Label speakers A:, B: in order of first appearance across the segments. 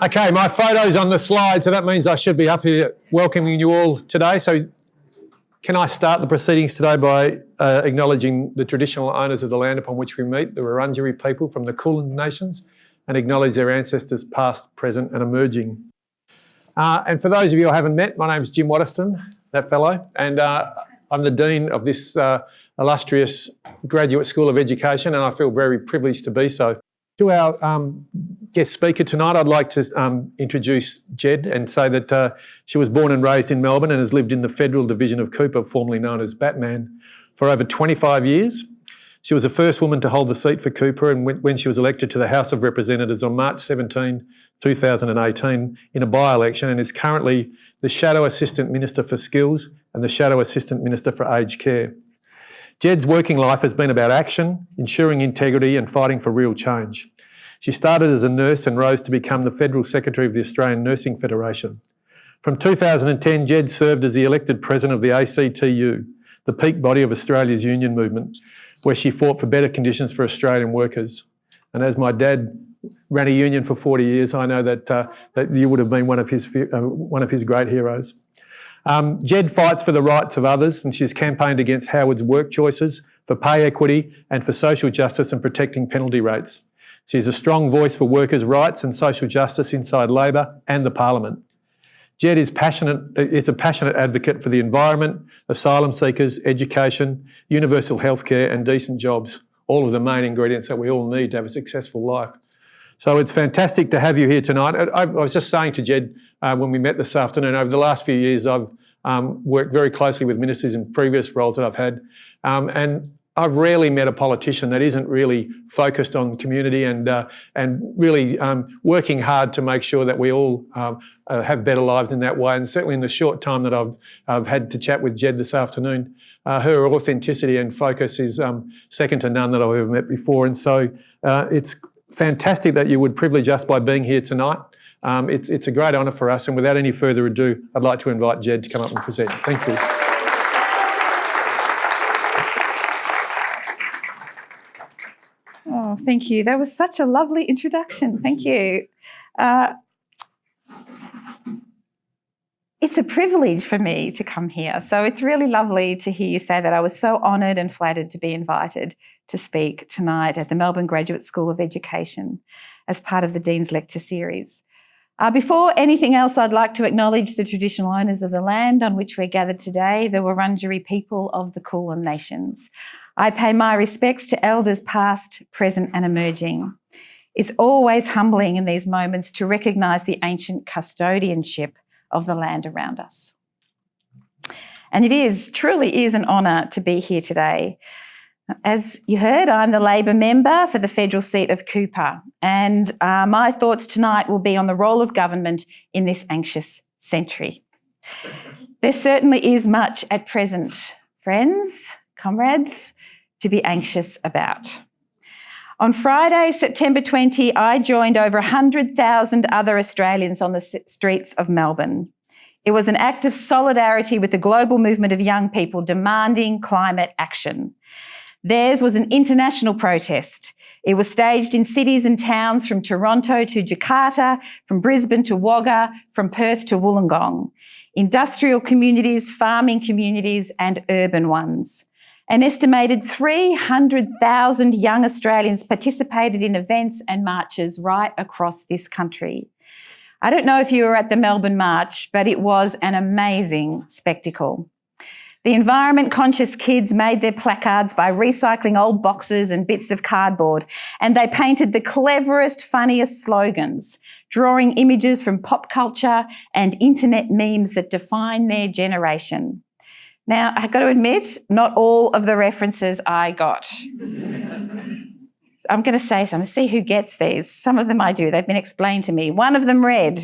A: Okay, my photo's on the slide, so that means I should be up here welcoming you all today. So can I start the proceedings today by acknowledging the traditional owners of the land upon which we meet, the Wurundjeri people from the Kulin Nations, and acknowledge their ancestors past, present and emerging. And for those of you I haven't met, my name's Jim Waterston, that fellow, and I'm the Dean of this illustrious Graduate School of Education, and I feel very privileged to be so. To our guest speaker tonight, I'd like to introduce Jed and say that she was born and raised in Melbourne and has lived in the Federal Division of Cooper, formerly known as Batman, for over 25 years. She was the first woman to hold the seat for Cooper, and when she was elected to the House of Representatives on March 17, 2018 in a by-election, and is currently the Shadow Assistant Minister for Skills and the Shadow Assistant Minister for Aged Care. Jed's working life has been about action, ensuring integrity and fighting for real change. She started as a nurse and rose to become the Federal Secretary of the Australian Nursing Federation. From 2010, Jed served as the elected President of the ACTU, the peak body of Australia's union movement, where she fought for better conditions for Australian workers. And as my dad ran a union for 40 years, I know that you would have been one of his great heroes. Jed fights for the rights of others, and she's campaigned against Howard's work choices, for pay equity and for social justice and protecting penalty rates. She is a strong voice for workers' rights and social justice inside Labor and the Parliament. Jed is a passionate advocate for the environment, asylum seekers, education, universal healthcare and decent jobs, all of the main ingredients that we all need to have a successful life. So it's fantastic to have you here tonight. I was just saying to Jed when we met this afternoon, over the last few years I've worked very closely with ministers in previous roles that I've had, and I've rarely met a politician that isn't really focused on community and really working hard to make sure that we all have better lives in that way. And certainly in the short time that I've had to chat with Jed this afternoon, her authenticity and focus is second to none that I've ever met before. And so it's fantastic that you would privilege us by being here tonight. It's a great honour for us, and without any further ado, I'd like to invite Jed to come up and present. Thank you.
B: Oh, thank you. That was such a lovely introduction. Thank you. It's a privilege for me to come here. So it's really lovely to hear you say that. I was so honoured and flattered to be invited to speak tonight at the Melbourne Graduate School of Education as part of the Dean's Lecture Series. Before anything else, I'd like to acknowledge the traditional owners of the land on which we're gathered today, the Wurundjeri people of the Kulin Nations. I pay my respects to elders past, present and emerging. It's always humbling in these moments to recognise the ancient custodianship of the land around us. And it truly is an honour to be here today. As you heard, I'm the Labor member for the federal seat of Cooper, and my thoughts tonight will be on the role of government in this anxious century. There certainly is much at present, friends, comrades, to be anxious about. On Friday, September 20, I joined over 100,000 other Australians on the streets of Melbourne. It was an act of solidarity with the global movement of young people demanding climate action. Theirs was an international protest. It was staged in cities and towns from Toronto to Jakarta, from Brisbane to Wagga, from Perth to Wollongong, industrial communities, farming communities and urban ones. An estimated 300,000 young Australians participated in events and marches right across this country. I don't know if you were at the Melbourne March, but it was an amazing spectacle. The environment-conscious kids made their placards by recycling old boxes and bits of cardboard, and they painted the cleverest, funniest slogans, drawing images from pop culture and internet memes that define their generation. Now, I've got to admit, not all of the references I got. I'm going to say some, see who gets these. Some of them I do. They've been explained to me. One of them read,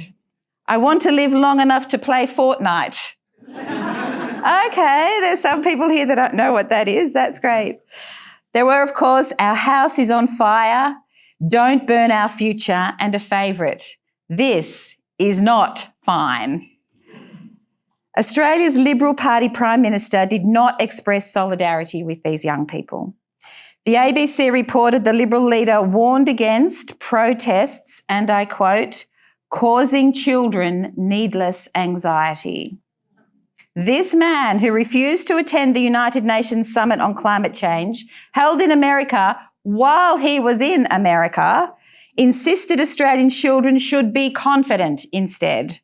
B: "I want to live long enough to play Fortnite." Okay, there's some people here that don't know what that is. That's great. There were, of course, "Our house is on fire," "Don't burn our future," and a favourite, "This is not fine." Australia's Liberal Party Prime Minister did not express solidarity with these young people. The ABC reported the Liberal leader warned against protests, and I quote, causing children needless anxiety. This man, who refused to attend the United Nations Summit on Climate Change, held in America while he was in America, insisted Australian children should be confident instead.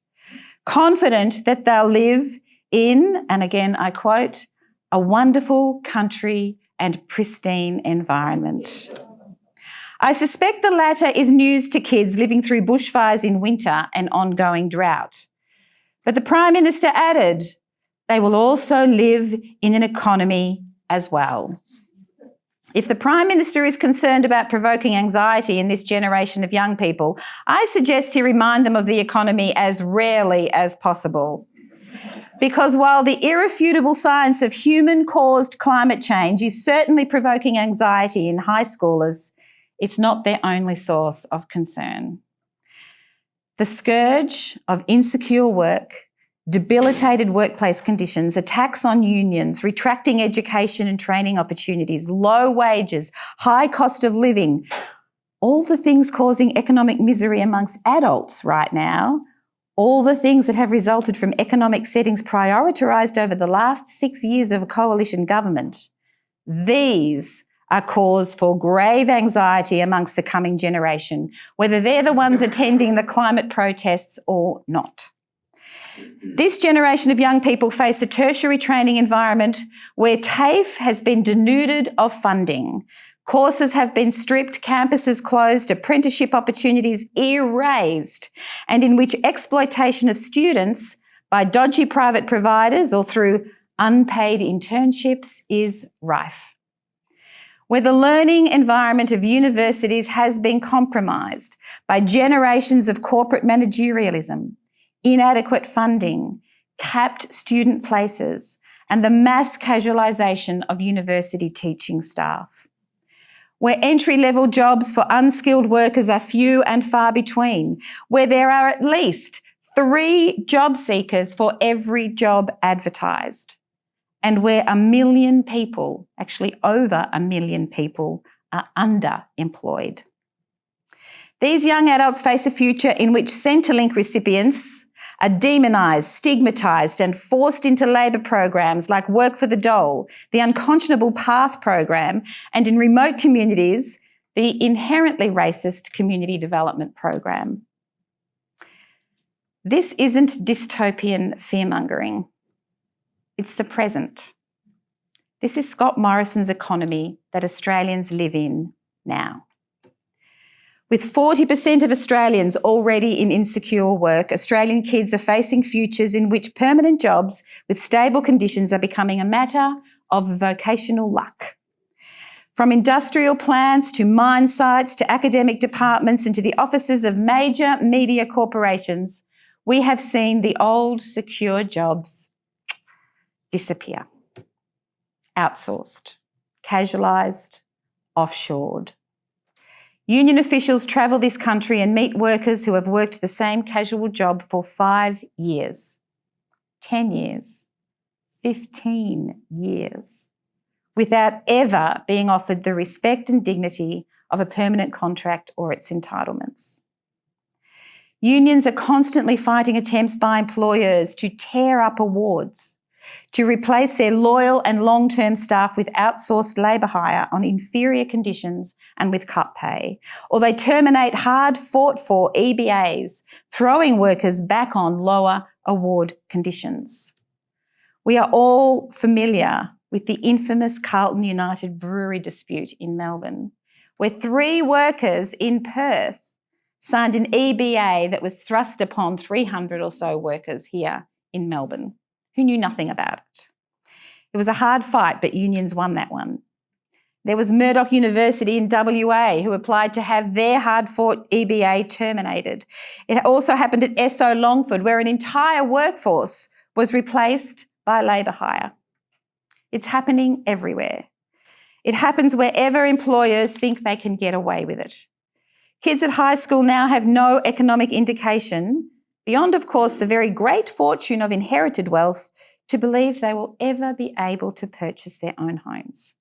B: Confident that they'll live in, and again I quote, a wonderful country and pristine environment. I suspect the latter is news to kids living through bushfires in winter and ongoing drought. But the Prime Minister added, they will also live in an economy as well. If the Prime Minister is concerned about provoking anxiety in this generation of young people, I suggest he remind them of the economy as rarely as possible. Because while the irrefutable science of human-caused climate change is certainly provoking anxiety in high schoolers, it's not their only source of concern. The scourge of insecure work, debilitated workplace conditions, attacks on unions, retracting education and training opportunities, low wages, high cost of living, all the things causing economic misery amongst adults right now, all the things that have resulted from economic settings prioritised over the last 6 years of a coalition government, these are cause for grave anxiety amongst the coming generation, whether they're the ones attending the climate protests or not. This generation of young people face a tertiary training environment where TAFE has been denuded of funding. Courses have been stripped, campuses closed, apprenticeship opportunities erased, and in which exploitation of students by dodgy private providers or through unpaid internships is rife. Where the learning environment of universities has been compromised by generations of corporate managerialism, inadequate funding, capped student places, and the mass casualisation of university teaching staff. Where entry-level jobs for unskilled workers are few and far between, where there are at least 3 job seekers for every job advertised, and where 1 million people, actually over 1 million people, are underemployed. These young adults face a future in which Centrelink recipients are demonised, stigmatised and forced into labour programs like Work for the Dole, the Unconscionable Path program, and in remote communities, the inherently racist Community Development program. This isn't dystopian fear-mongering. It's the present. This is Scott Morrison's economy that Australians live in now. With 40% of Australians already in insecure work, Australian kids are facing futures in which permanent jobs with stable conditions are becoming a matter of vocational luck. From industrial plants to mine sites to academic departments and to the offices of major media corporations, we have seen the old secure jobs disappear. Outsourced, casualised, offshored. Union officials travel this country and meet workers who have worked the same casual job for 5 years, 10 years, 15 years, without ever being offered the respect and dignity of a permanent contract or its entitlements. Unions are constantly fighting attempts by employers to tear up awards, to replace their loyal and long-term staff with outsourced labour hire on inferior conditions and with cut pay, or they terminate hard-fought-for EBAs, throwing workers back on lower award conditions. We are all familiar with the infamous Carlton United Brewery dispute in Melbourne, where 3 workers in Perth signed an EBA that was thrust upon 300 or so workers here in Melbourne who knew nothing about it. It was a hard fight, but unions won that one. There was Murdoch University in WA who applied to have their hard-fought EBA terminated. It also happened at Esso Longford, where an entire workforce was replaced by labour hire. It's happening everywhere. It happens wherever employers think they can get away with it. Kids at high school now have no economic indication, beyond, of course, the very great fortune of inherited wealth, to believe they will ever be able to purchase their own homes.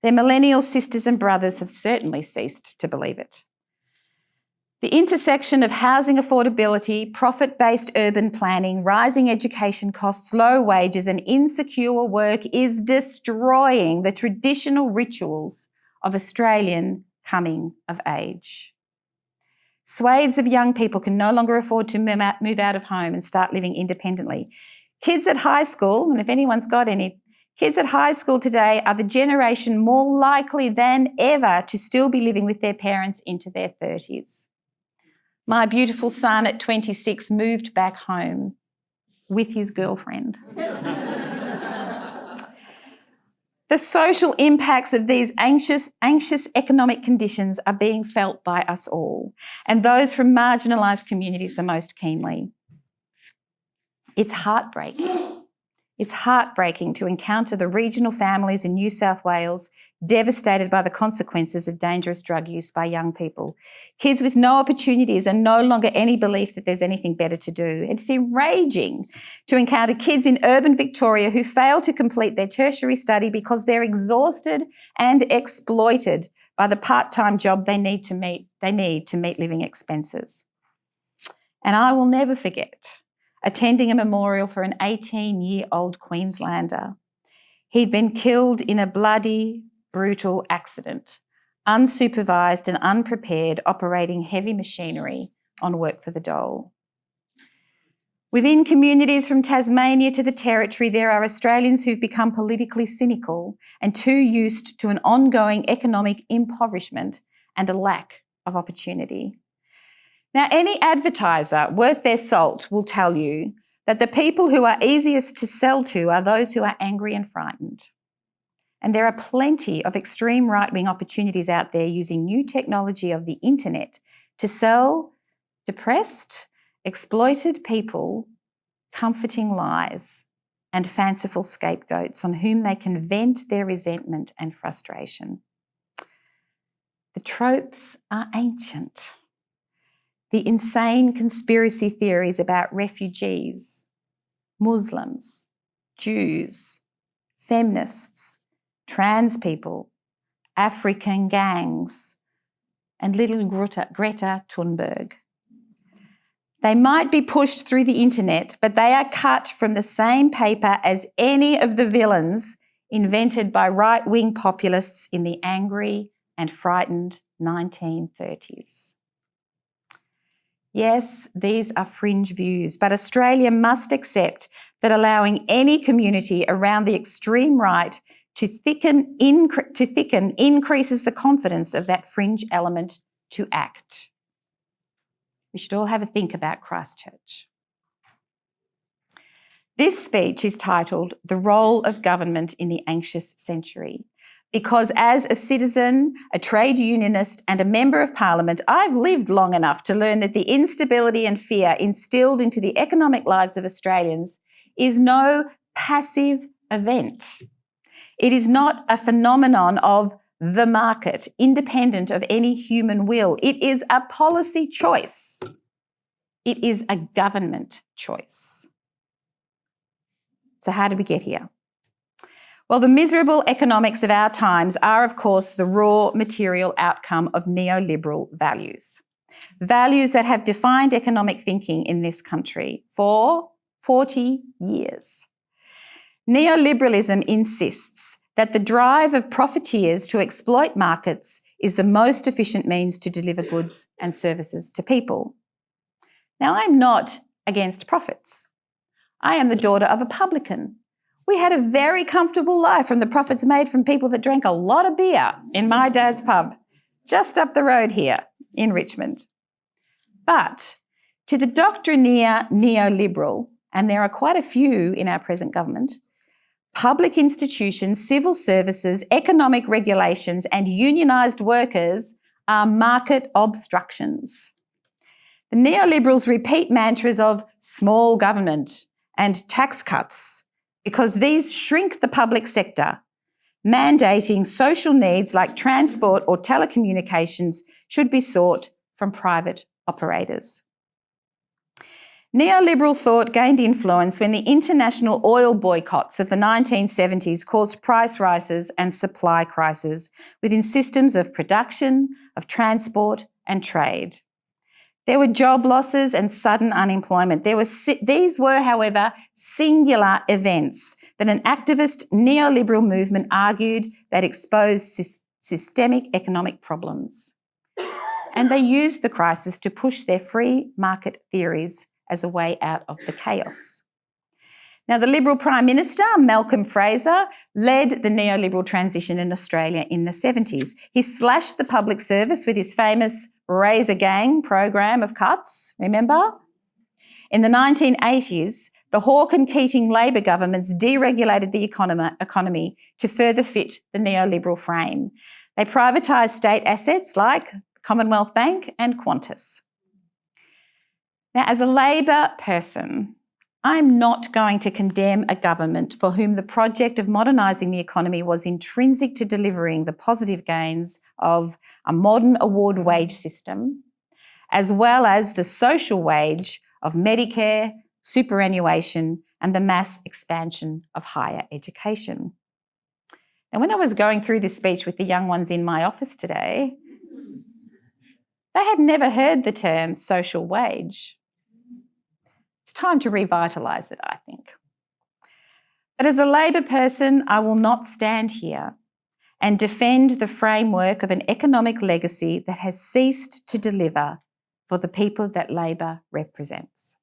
B: Their millennial sisters and brothers have certainly ceased to believe it. The intersection of housing affordability, profit-based urban planning, rising education costs, low wages and insecure work is destroying the traditional rituals of Australian coming of age. Swathes of young people can no longer afford to move out of home and start living independently. Kids at high school, and if anyone's got any, kids at high school today are the generation more likely than ever to still be living with their parents into their 30s. My beautiful son at 26 moved back home with his girlfriend. The social impacts of these anxious economic conditions are being felt by us all, and those from marginalised communities the most keenly. It's heartbreaking. It's heartbreaking to encounter the regional families in New South Wales devastated by the consequences of dangerous drug use by young people. Kids with no opportunities and no longer any belief that there's anything better to do. It's enraging to encounter kids in urban Victoria who fail to complete their tertiary study because they're exhausted and exploited by the part-time job they need to meet living expenses. And I will never forget attending a memorial for an 18-year-old Queenslander. He'd been killed in a bloody, brutal accident, unsupervised and unprepared, operating heavy machinery on work for the dole. Within communities from Tasmania to the Territory, there are Australians who've become politically cynical and too used to an ongoing economic impoverishment and a lack of opportunity. Now, any advertiser worth their salt will tell you that the people who are easiest to sell to are those who are angry and frightened. And there are plenty of extreme right-wing opportunities out there using new technology of the internet to sell depressed, exploited people comforting lies and fanciful scapegoats on whom they can vent their resentment and frustration. The tropes are ancient. The insane conspiracy theories about refugees, Muslims, Jews, feminists, trans people, African gangs, and little Greta Thunberg. They might be pushed through the internet, but they are cut from the same paper as any of the villains invented by right-wing populists in the angry and frightened 1930s. Yes, these are fringe views, but Australia must accept that allowing any community around the extreme right to thicken increases the confidence of that fringe element to act. We should all have a think about Christchurch. This speech is titled "The Role of Government in the Anxious Century," because as a citizen, a trade unionist and a member of parliament, I've lived long enough to learn that the instability and fear instilled into the economic lives of Australians is no passive event. It is not a phenomenon of the market, independent of any human will. It is a policy choice. It is a government choice. So how did we get here? Well, the miserable economics of our times are, of course, the raw material outcome of neoliberal values. Values that have defined economic thinking in this country for 40 years. Neoliberalism insists that the drive of profiteers to exploit markets is the most efficient means to deliver goods and services to people. Now, I'm not against profits. I am the daughter of a publican. We had a very comfortable life from the profits made from people that drank a lot of beer in my dad's pub, just up the road here in Richmond. But to the doctrinaire neoliberal, and there are quite a few in our present government, public institutions, civil services, economic regulations, and unionised workers are market obstructions. The neoliberals repeat mantras of small government and tax cuts because these shrink the public sector, mandating social needs like transport or telecommunications should be sought from private operators. Neoliberal thought gained influence when the international oil boycotts of the 1970s caused price rises and supply crises within systems of production, of transport and trade. There were job losses and sudden unemployment. These were, however, singular events that an activist neoliberal movement argued that exposed systemic economic problems. And they used the crisis to push their free market theories as a way out of the chaos. Now, the Liberal Prime Minister, Malcolm Fraser, led the neoliberal transition in Australia in the 70s. He slashed the public service with his famous Razor Gang program of cuts, remember? In the 1980s, the Hawke and Keating Labor governments deregulated the economy to further fit the neoliberal frame. They privatised state assets like Commonwealth Bank and Qantas. Now, as a Labor person, I'm not going to condemn a government for whom the project of modernising the economy was intrinsic to delivering the positive gains of a modern award wage system, as well as the social wage of Medicare, superannuation, and the mass expansion of higher education. Now, when I was going through this speech with the young ones in my office today, they had never heard the term social wage. It's time to revitalise it, I think. But as a Labor person, I will not stand here and defend the framework of an economic legacy that has ceased to deliver for the people that Labor represents.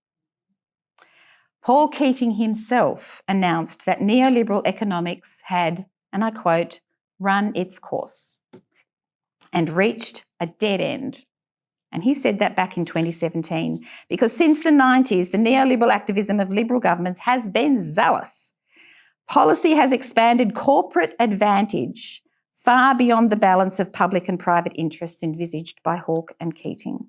B: Paul Keating himself announced that neoliberal economics had, and I quote, run its course and reached a dead end. And he said that back in 2017, because since the 90s, the neoliberal activism of Liberal governments has been zealous. Policy has expanded corporate advantage far beyond the balance of public and private interests envisaged by Hawke and Keating.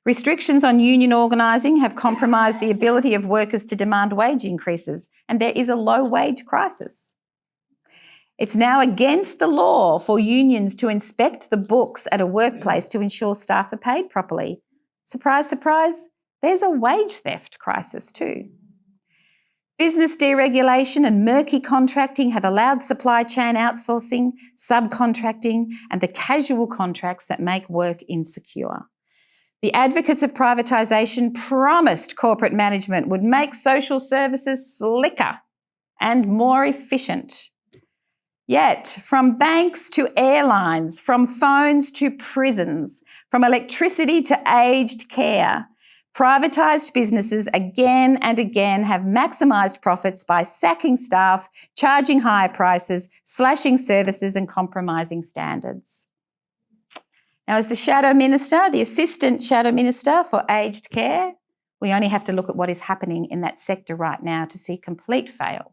B: Restrictions on union organising have compromised the ability of workers to demand wage increases, and there is a low wage crisis. It's now against the law for unions to inspect the books at a workplace to ensure staff are paid properly. Surprise, surprise, there's a wage theft crisis too. Business deregulation and murky contracting have allowed supply chain outsourcing, subcontracting, and the casual contracts that make work insecure. The advocates of privatisation promised corporate management would make social services slicker and more efficient. Yet, from banks to airlines, from phones to prisons, from electricity to aged care, privatised businesses again and again have maximised profits by sacking staff, charging higher prices, slashing services and compromising standards. Now, as the Shadow Minister, the Assistant Shadow Minister for Aged Care, we only have to look at what is happening in that sector right now to see complete fail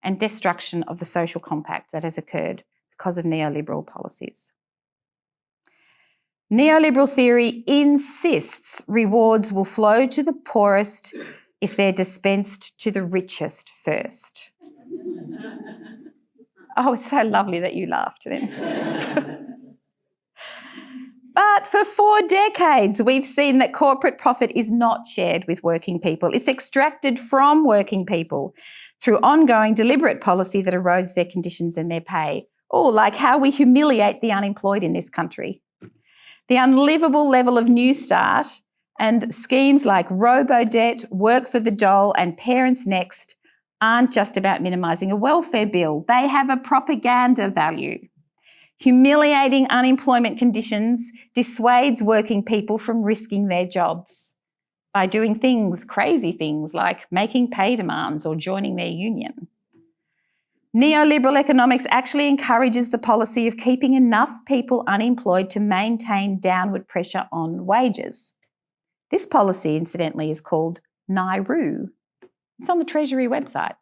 B: and destruction of the social compact that has occurred because of neoliberal policies. Neoliberal theory insists rewards will flow to the poorest if they're dispensed to the richest first. Oh, it's so lovely that you laughed then. But for 4 decades, we've seen that corporate profit is not shared with working people. It's extracted from working people through ongoing deliberate policy that erodes their conditions and their pay. Oh, like how we humiliate the unemployed in this country. The unlivable level of New Start and schemes like robo-debt, work for the dole and Parents Next aren't just about minimising a welfare bill. They have a propaganda value. Humiliating unemployment conditions dissuades working people from risking their jobs by doing things, crazy things like making pay demands or joining their union. Neoliberal economics actually encourages the policy of keeping enough people unemployed to maintain downward pressure on wages. This policy, incidentally, is called NAIRU. It's on the Treasury website.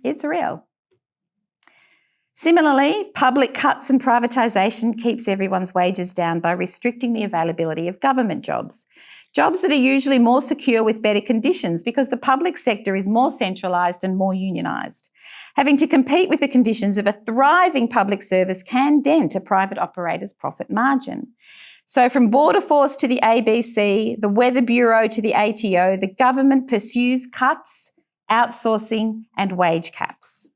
B: It's real. Similarly, public cuts and privatisation keeps everyone's wages down by restricting the availability of government jobs. Jobs that are usually more secure with better conditions because the public sector is more centralised and more unionised. Having to compete with the conditions of a thriving public service can dent a private operator's profit margin. So from Border Force to the ABC, the Weather Bureau to the ATO, the government pursues cuts, outsourcing and wage caps.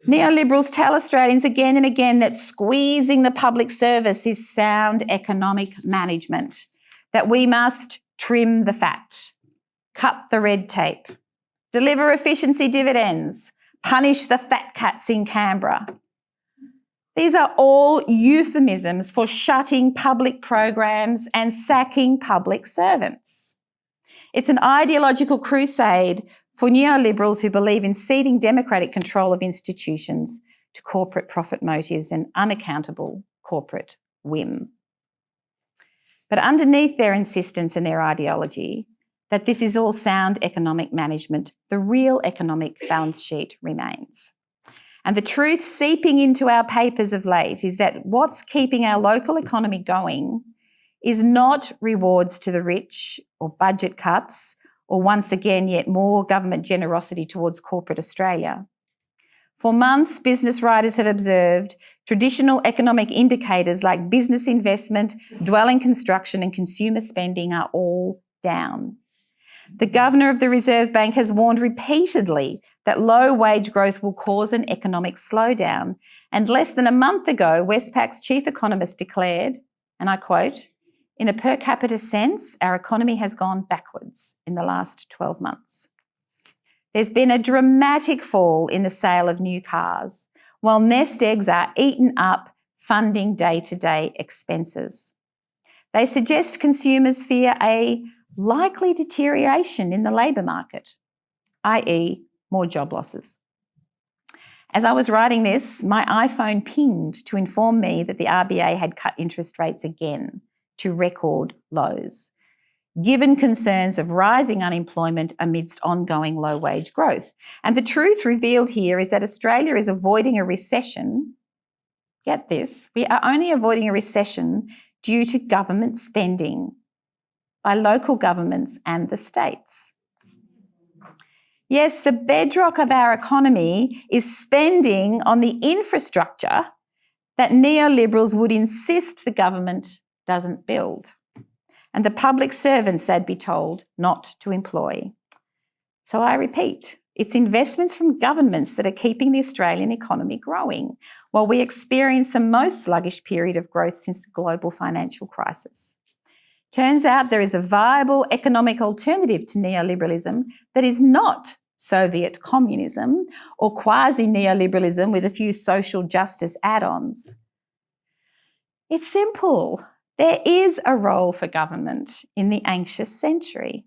B: Neoliberals tell Australians again and again that squeezing the public service is sound economic management, that we must trim the fat, cut the red tape, deliver efficiency dividends, punish the fat cats in Canberra. These are all euphemisms for shutting public programs and sacking public servants. It's an ideological crusade for neoliberals who believe in ceding democratic control of institutions to corporate profit motives and unaccountable corporate whim. But underneath their insistence and their ideology that this is all sound economic management, the real economic balance sheet remains. And the truth seeping into our papers of late is that what's keeping our local economy going is not rewards to the rich or budget cuts or once again yet more government generosity towards corporate Australia. For months, business writers have observed traditional economic indicators like business investment, dwelling construction and consumer spending are all down. The Governor of the Reserve Bank has warned repeatedly that low wage growth will cause an economic slowdown. And less than a month ago, Westpac's chief economist declared, and I quote, "In a per capita sense, our economy has gone backwards in the last 12 months. There's been a dramatic fall in the sale of new cars, while nest eggs are eaten up funding day-to-day expenses. They suggest consumers fear a likely deterioration in the labour market, i.e. more job losses." As I was writing this, my iPhone pinged to inform me that the RBA had cut interest rates again to record lows, given concerns of rising unemployment amidst ongoing low wage growth. And the truth revealed here is that Australia is avoiding a recession. Get this, we are only avoiding a recession due to government spending by local governments and the states. Yes, the bedrock of our economy is spending on the infrastructure that neoliberals would insist the government doesn't build, and the public servants they'd be told not to employ. So I repeat, it's investments from governments that are keeping the Australian economy growing, while we experience the most sluggish period of growth since the global financial crisis. Turns out there is a viable economic alternative to neoliberalism that is not Soviet communism or quasi-neoliberalism with a few social justice add-ons. It's simple. There is a role for government in the anxious century,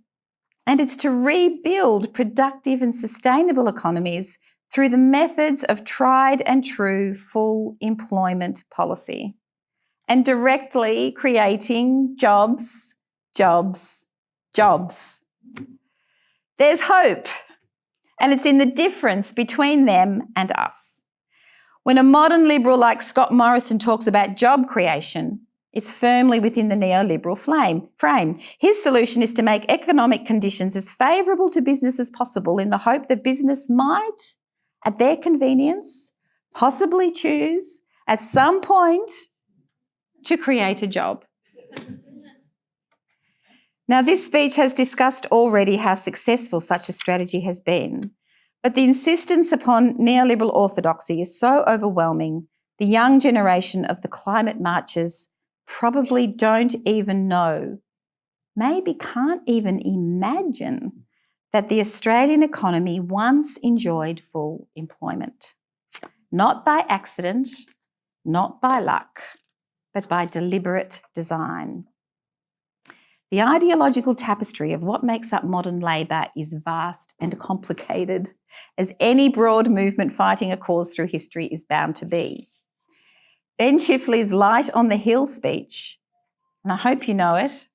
B: and it's to rebuild productive and sustainable economies through the methods of tried and true full employment policy and directly creating jobs, jobs, jobs. There's hope, and it's in the difference between them and us. When a modern liberal like Scott Morrison talks about job creation, it's firmly within the neoliberal frame. His solution is to make economic conditions as favourable to business as possible in the hope that business might, at their convenience, possibly choose at some point to create a job. Now, this speech has discussed already how successful such a strategy has been, but the insistence upon neoliberal orthodoxy is so overwhelming, the young generation of the climate marchers probably don't even know, maybe can't even imagine that the Australian economy once enjoyed full employment. Not by accident, not by luck, but by deliberate design. The ideological tapestry of what makes up modern Labor is vast and complicated, as any broad movement fighting a cause through history is bound to be. Ben Chifley's Light on the Hill speech, and I hope you know it,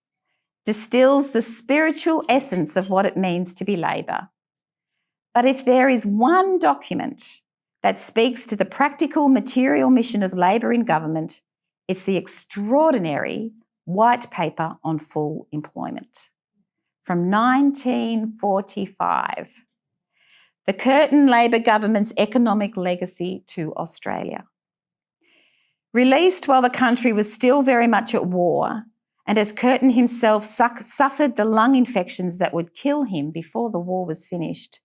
B: distills the spiritual essence of what it means to be Labor. But if there is one document that speaks to the practical material mission of Labor in government, it's the extraordinary White Paper on Full Employment from 1945, the Curtin Labor government's economic legacy to Australia. Released while the country was still very much at war, and as Curtin himself suffered the lung infections that would kill him before the war was finished,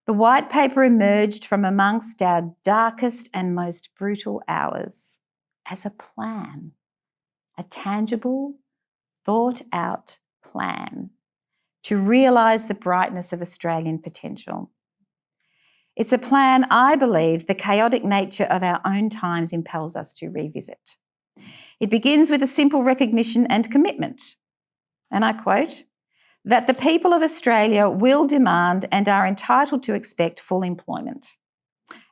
B: the white paper emerged from amongst our darkest and most brutal hours as a plan, a tangible, thought-out plan to realise the brightness of Australian potential. It's a plan I believe the chaotic nature of our own times impels us to revisit. It begins with a simple recognition and commitment, and I quote, that the people of Australia will demand and are entitled to expect full employment.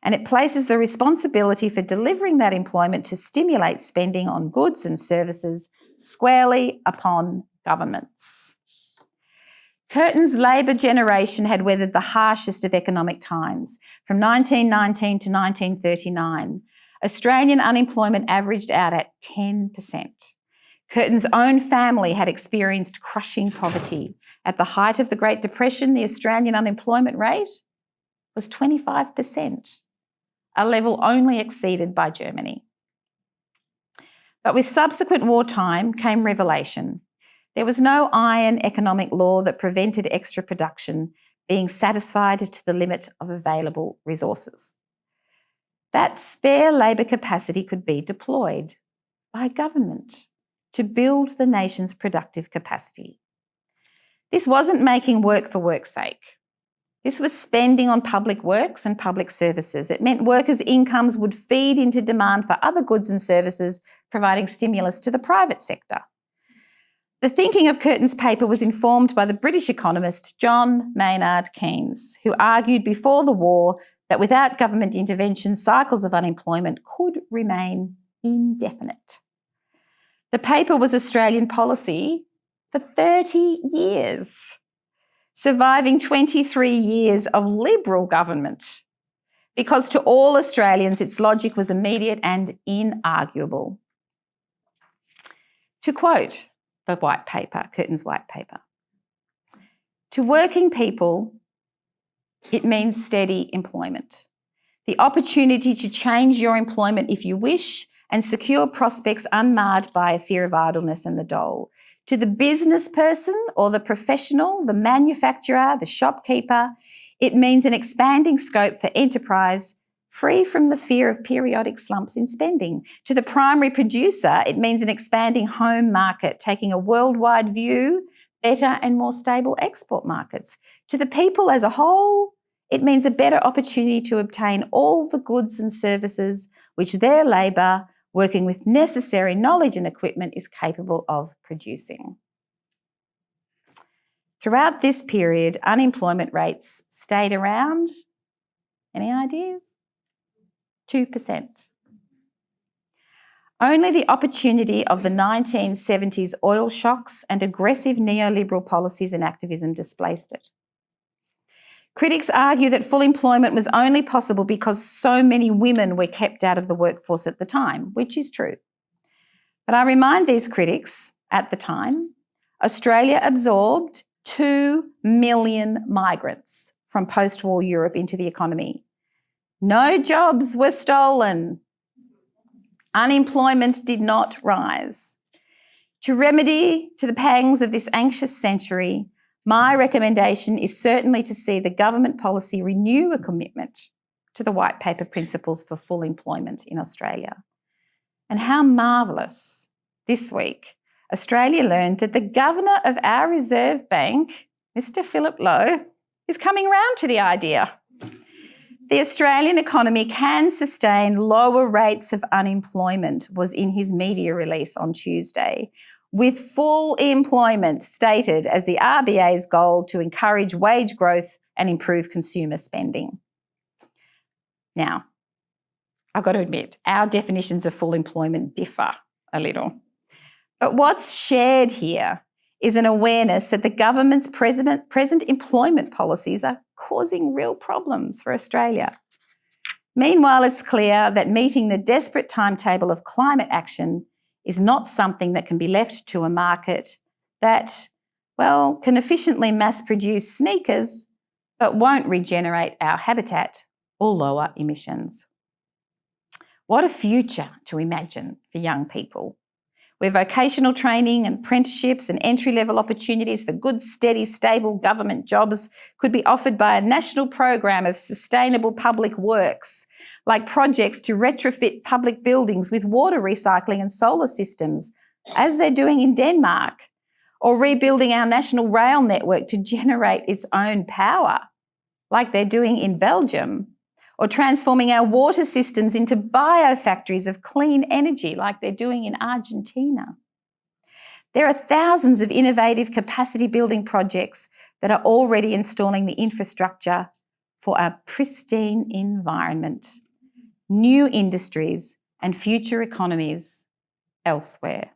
B: And it places the responsibility for delivering that employment to stimulate spending on goods and services squarely upon governments. Curtin's Labor generation had weathered the harshest of economic times. From 1919 to 1939, Australian unemployment averaged out at 10%. Curtin's own family had experienced crushing poverty. At the height of the Great Depression, the Australian unemployment rate was 25%, a level only exceeded by Germany. But with subsequent wartime came revelation. There was no iron economic law that prevented extra production being satisfied to the limit of available resources. That spare labour capacity could be deployed by government to build the nation's productive capacity. This wasn't making work for work's sake. This was spending on public works and public services. It meant workers' incomes would feed into demand for other goods and services, providing stimulus to the private sector. The thinking of Curtin's paper was informed by the British economist John Maynard Keynes, who argued before the war that without government intervention, cycles of unemployment could remain indefinite. The paper was Australian policy for 30 years, surviving 23 years of Liberal government, because to all Australians its logic was immediate and inarguable. To quote the white paper, Curtin's white paper, to working people, it means steady employment, the opportunity to change your employment if you wish and secure prospects unmarred by a fear of idleness and the dole. To the business person or the professional, the manufacturer, the shopkeeper, it means an expanding scope for enterprise, free from the fear of periodic slumps in spending. To the primary producer, it means an expanding home market, taking a worldwide view, better and more stable export markets. To the people as a whole, it means a better opportunity to obtain all the goods and services which their labour, working with necessary knowledge and equipment, is capable of producing. Throughout this period, unemployment rates stayed around, any ideas? 2%. Only the opportunity of the 1970s oil shocks and aggressive neoliberal policies and activism displaced it. Critics argue that full employment was only possible because so many women were kept out of the workforce at the time, which is true. But I remind these critics, at the time, Australia absorbed 2 million migrants from post-war Europe into the economy. No jobs were stolen. Unemployment did not rise. To remedy to the pangs of this anxious century, my recommendation is certainly to see the government policy renew a commitment to the white paper principles for full employment in Australia. And how marvellous this week Australia learned that the governor of our Reserve Bank, Mr. Philip Lowe, is coming round to the idea. The Australian economy can sustain lower rates of unemployment, was in his media release on Tuesday, with full employment stated as the RBA's goal to encourage wage growth and improve consumer spending. Now, I've got to admit, our definitions of full employment differ a little. But what's shared here is an awareness that the government's present employment policies are causing real problems for Australia. Meanwhile, it's clear that meeting the desperate timetable of climate action is not something that can be left to a market that, well, can efficiently mass produce sneakers but won't regenerate our habitat or lower emissions. What a future to imagine for young people, where vocational training and apprenticeships and entry-level opportunities for good, steady, stable government jobs could be offered by a national program of sustainable public works, like projects to retrofit public buildings with water recycling and solar systems, as they're doing in Denmark, or rebuilding our national rail network to generate its own power, like they're doing in Belgium, or transforming our water systems into biofactories of clean energy, like they're doing in Argentina. There are thousands of innovative capacity building projects that are already installing the infrastructure for a pristine environment, new industries and future economies elsewhere.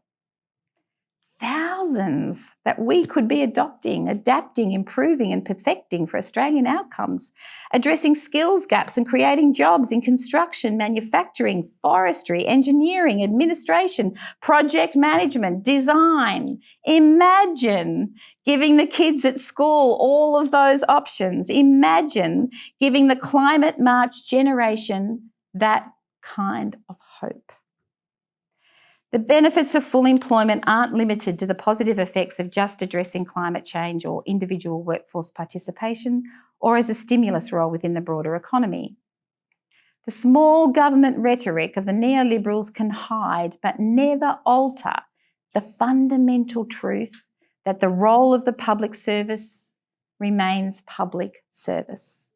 B: Thousands that we could be adopting, adapting, improving and perfecting for Australian outcomes, addressing skills gaps and creating jobs in construction, manufacturing, forestry, engineering, administration, project management, design. Imagine giving the kids at school all of those options. Imagine giving the Climate March generation that kind of hope. The benefits of full employment aren't limited to the positive effects of just addressing climate change or individual workforce participation, or as a stimulus role within the broader economy. The small government rhetoric of the neoliberals can hide but never alter the fundamental truth that the role of the public service remains public service.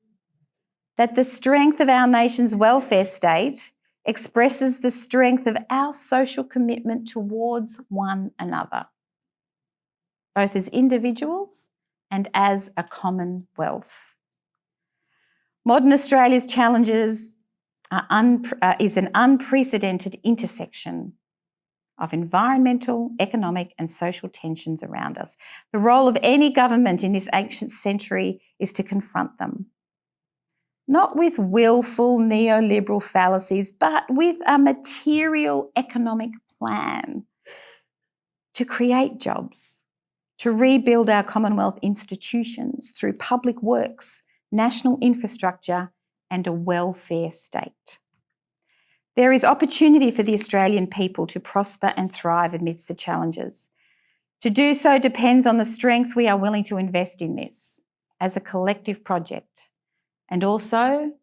B: That the strength of our nation's welfare state expresses the strength of our social commitment towards one another, both as individuals and as a commonwealth. Modern Australia's challenges is an unprecedented intersection of environmental, economic and social tensions around us. The role of any government in this ancient century is to confront them, not with willful neoliberal fallacies, but with a material economic plan to create jobs, to rebuild our Commonwealth institutions through public works, national infrastructure and a welfare state. There is opportunity for the Australian people to prosper and thrive amidst the challenges. To do so depends on the strength we are willing to invest in this as a collective project, and also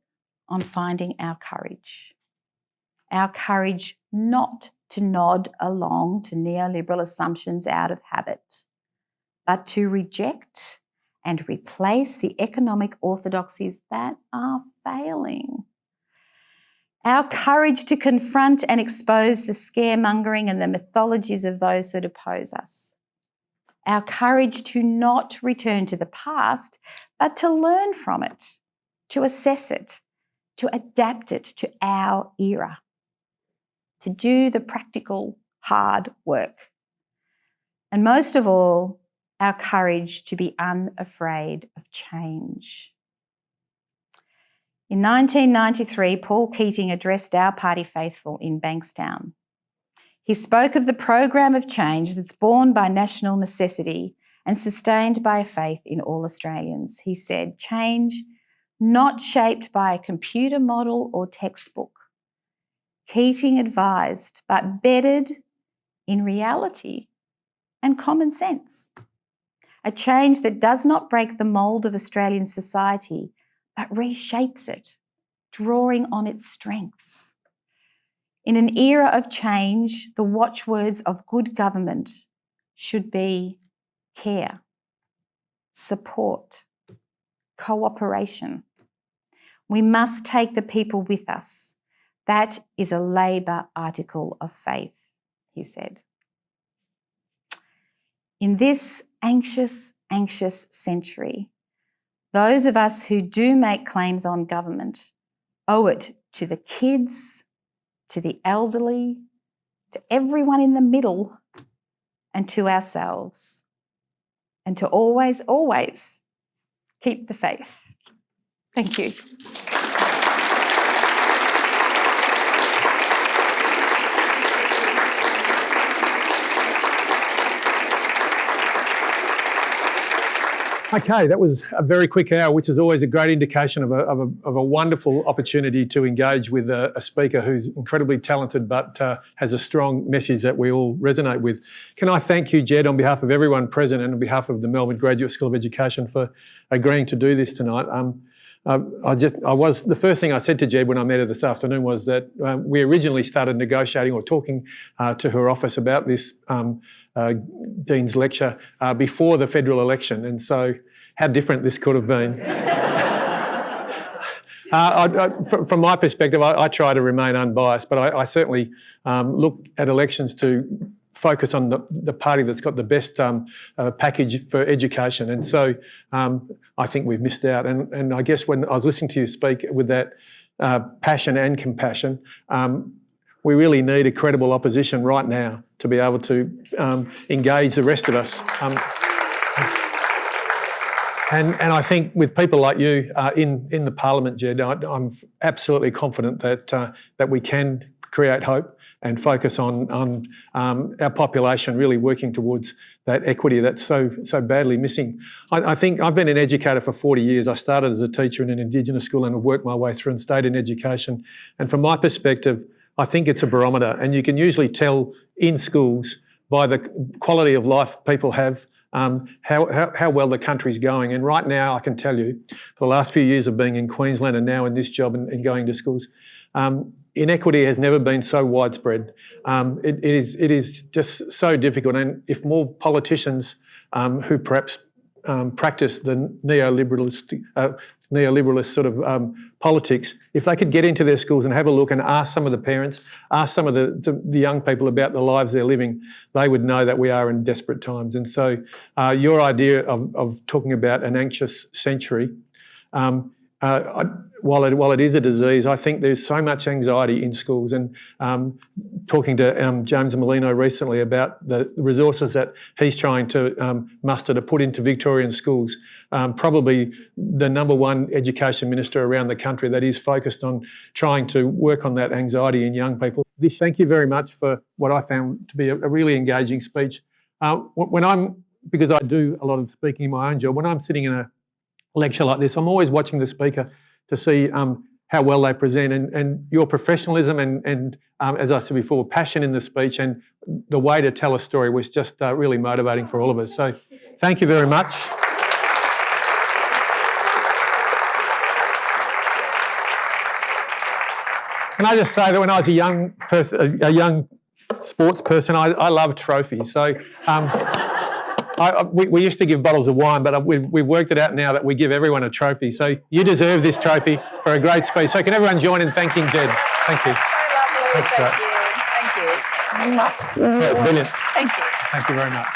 B: on finding our courage not to nod along to neoliberal assumptions out of habit, but to reject and replace the economic orthodoxies that are failing. Our courage to confront and expose the scaremongering and the mythologies of those that oppose us. Our courage to not return to the past, but to learn from it, to assess it, to adapt it to our era, to do the practical, hard work. And most of all, our courage to be unafraid of change. In 1993, Paul Keating addressed our party faithful in Bankstown. He spoke of the program of change that's born by national necessity and sustained by a faith in all Australians. He said, change not shaped by a computer model or textbook. Keating advised, but bedded in reality and common sense. A change that does not break the mould of Australian society, but reshapes it, drawing on its strengths. In an era of change, the watchwords of good government should be care, support, cooperation. We must take the people with us. That is a Labor article of faith, he said. In this anxious century, those of us who do make claims on government owe it to the kids, to the elderly, to everyone in the middle, and to ourselves, and to always keep the faith. Thank you.
A: Okay, that was a very quick hour, which is always a great indication of a wonderful opportunity to engage with a speaker who's incredibly talented but has a strong message that we all resonate with. Can I thank you, Jed, on behalf of everyone present and on behalf of the Melbourne Graduate School of Education for agreeing to do this tonight. The first thing I said to Jed when I met her this afternoon was that we originally started negotiating or talking to her office about this Dean's lecture before the federal election, and so how different this could have been. From my perspective, I try to remain unbiased, but I certainly look at elections to focus on the party that's got the best package for education, and so I think we've missed out. And I guess when I was listening to you speak with that passion and compassion, we really need a credible opposition right now to be able to engage the rest of us. And I think with people like you in the Parliament, Jed, I'm absolutely confident that we can create hope and focus on our population really working towards that equity that's so badly missing. I think I've been an educator for 40 years. I started as a teacher in an Indigenous school and have worked my way through and stayed in education. And from my perspective, I think it's a barometer, and you can usually tell in schools by the quality of life people have how well the country's going. And right now, I can tell you, for the last few years of being in Queensland and now in this job and going to schools, inequity has never been so widespread. It is just so difficult. And if more politicians who perhaps practice the neoliberalist sort of politics, if they could get into their schools and have a look and ask some of the parents, ask some of the young people about the lives they're living, they would know that we are in desperate times. And so your idea of talking about an anxious century, while it is a disease, I think there's so much anxiety in schools. And talking to James Molino recently about the resources that he's trying to muster to put into Victorian schools, probably the number one education minister around the country that is focused on trying to work on that anxiety in young people. Thank you very much for what I found to be a really engaging speech. Because I do a lot of speaking in my own job, when I'm sitting in a lecture like this, I'm always watching the speaker to see how well they present, and your professionalism and as I said before, passion in the speech and the way to tell a story was just really motivating for all of us. So thank you very much. Can I just say that when I was a young sports person, I loved trophies. So we used to give bottles of wine, but we've worked it out now that we give everyone a trophy. So you deserve this trophy for a great speech. So can everyone join in thanking Jed? Thank you.
B: So lovely. Thank you.
A: Brilliant.
B: Thank you.
A: Thank you very much.